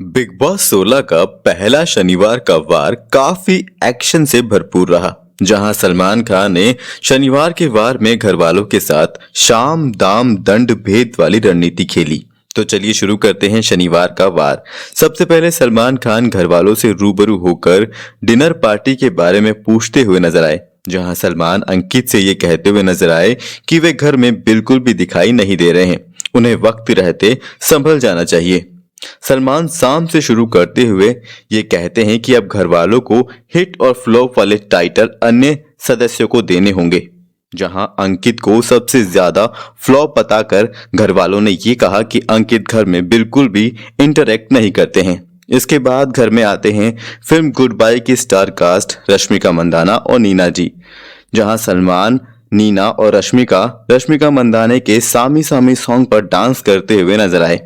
Big boss 16 का पहला शनिवार का वार काफी एक्शन से भरपूर रहा, जहां सलमान खान ने शनिवार के वार में घर वालों के साथ शाम दाम दंड भेद वाली रणनीति खेली। तो चलिए शुरू करते हैं शनिवार का वार। सबसे पहले सलमान खान घर वालों से रूबरू होकर डिनर पार्टी के बारे में पूछते हुए नजर आए, जहां सलमान अंकित से ये कहते हुए नजर आए कि वे घर में बिल्कुल भी दिखाई नहीं दे रहे हैं, उन्हें वक्त रहते संभल जाना चाहिए। सलमान शाम से शुरू करते हुए ये कहते हैं कि अब घर वालों को हिट और फ्लॉप वाले टाइटल अन्य सदस्यों को देने होंगे, जहां अंकित को सबसे ज्यादा फ्लॉप बताकर घर वालों ने ये कहा कि अंकित घर में बिल्कुल भी इंटरेक्ट नहीं करते हैं। इसके बाद घर में आते हैं फिल्म गुड बाय की स्टार कास्ट रश्मिका मंदाना और नीना जी, जहां सलमान नीना और रश्मिका मंदाना के सामी सामी सॉन्ग पर डांस करते हुए नजर आए।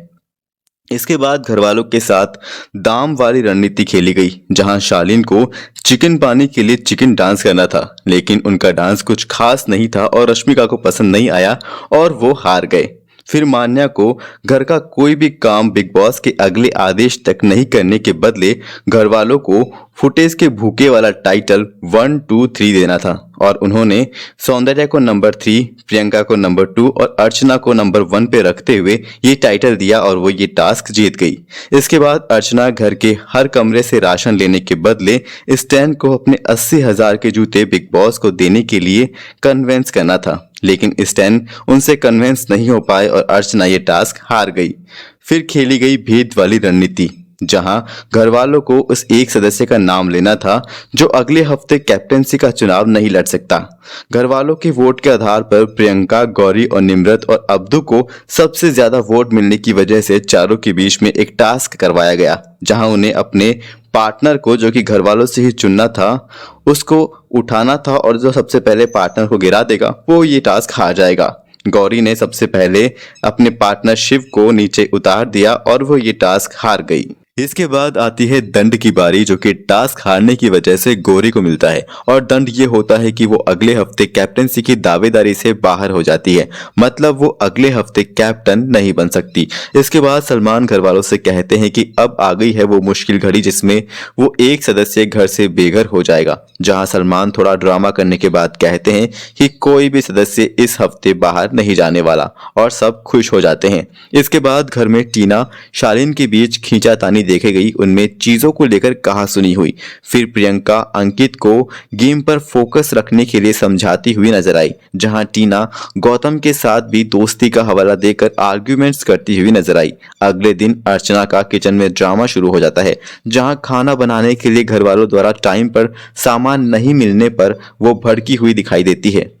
इसके बाद घर वालों के साथ दाम वाली रणनीति खेली गई, जहां शालीन को चिकन पाने के लिए चिकन डांस करना था, लेकिन उनका डांस कुछ खास नहीं था और रश्मिका को पसंद नहीं आया और वो हार गए। फिर मान्या को घर का कोई भी काम बिग बॉस के अगले आदेश तक नहीं करने के बदले घर वालों को फुटेज के भूखे वाला टाइटल 1, 2, 3 देना था और उन्होंने सौंदर्या को नंबर 3, प्रियंका को नंबर 2 और अर्चना को नंबर 1 पे रखते हुए ये टाइटल दिया और वो ये टास्क जीत गई। इसके बाद अर्चना घर के हर कमरे से राशन लेने के बदले स्टैन को अपने 80,000 के जूते बिग बॉस को देने के लिए कन्वेंस करना था, लेकिन स्टैन उनसे कन्वेंस नहीं हो पाए और अर्चना ये टास्क हार गई। फिर खेली गई भेद वाली रणनीति, जहां घर वालों को उस एक सदस्य का नाम लेना था जो अगले हफ्ते कैप्टेंसी का चुनाव नहीं लड़ सकता। घर वालों के वोट के आधार पर प्रियंका, गौरी और निम्रत और अब्दू को सबसे ज्यादा वोट मिलने की वजह से चारों के बीच में एक टास्क करवाया गया, जहां उन्हें अपने पार्टनर को, जो कि घर वालों से ही चुनना था, उसको उठाना था और जो सबसे पहले पार्टनर को गिरा देगा वो ये टास्क हार जाएगा। गौरी ने सबसे पहले अपने पार्टनर शिव को नीचे उतार दिया और वो ये टास्क हार गई। इसके बाद आती है दंड की बारी, जो कि टास्क हारने की वजह से गौरी को मिलता है और दंड ये होता है कि वो अगले हफ्ते कैप्टेंसी की दावेदारी से बाहर हो जाती है, मतलब वो अगले हफ्ते कैप्टन नहीं बन सकती। इसके बाद सलमान घर वालों से कहते हैं कि अब आ गई है वो मुश्किल घड़ी जिसमें वो एक सदस्य घर से बेघर हो जाएगा, जहां सलमान थोड़ा ड्रामा करने के बाद कहते हैं कि कोई भी सदस्य इस हफ्ते बाहर नहीं जाने वाला और सब खुश हो जाते हैं। इसके बाद घर में टीना शालीन के बीच खींचातानी देखे गई, उनमें चीजों को लेकर कहासुनी हुई। फिर प्रियंका अंकित को गेम पर फोकस रखने के लिए समझाती हुई नजर आई, जहां टीना गौतम के साथ भी दोस्ती का हवाला देकर आर्ग्यूमेंट्स करती हुई नजर आई। अगले दिन अर्चना का किचन में ड्रामा शुरू हो जाता है, जहां खाना बनाने के लिए घर वालों द्वारा टाइम पर सामान नहीं मिलने पर वो भड़की हुई दिखाई देती है।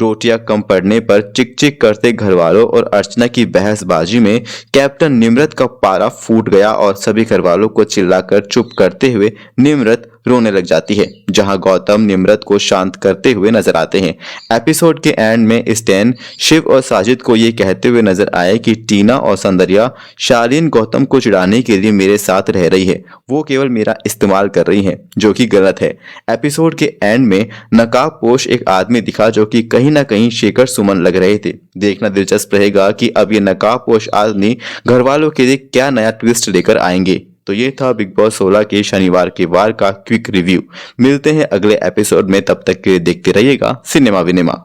रोटियां कम पड़ने पर चिक चिक करते घर वालों और अर्चना की बहसबाजी में कैप्टन निम्रत का पारा फूट गया और सभी घर वालों को चिल्लाकर चुप करते हुए निम्रत रोने लग जाती है, जहां गौतम निम्रत को शांत करते हुए नजर आते हैं। एपिसोड के एंड में स्टैन शिव और साजिद को ये कहते हुए नजर आए कि टीना और सौंदर्या शालीन गौतम को चिढ़ाने के लिए मेरे साथ रह रही है, वो केवल मेरा इस्तेमाल कर रही है, जो कि गलत है। एपिसोड के एंड में नकाबपोश एक आदमी दिखा जो कि कहीं ना कहीं शेखर सुमन लग रहे थे। देखना दिलचस्प रहेगा कि अब ये नकाबपोश आदमी घर वालों के लिए क्या नया ट्विस्ट लेकर आएंगे। तो ये था बिग बॉस 16 के शनिवार के वार का क्विक रिव्यू। मिलते हैं अगले एपिसोड में, तब तक के लिए देखते रहिएगा सिनेमा विनेमा।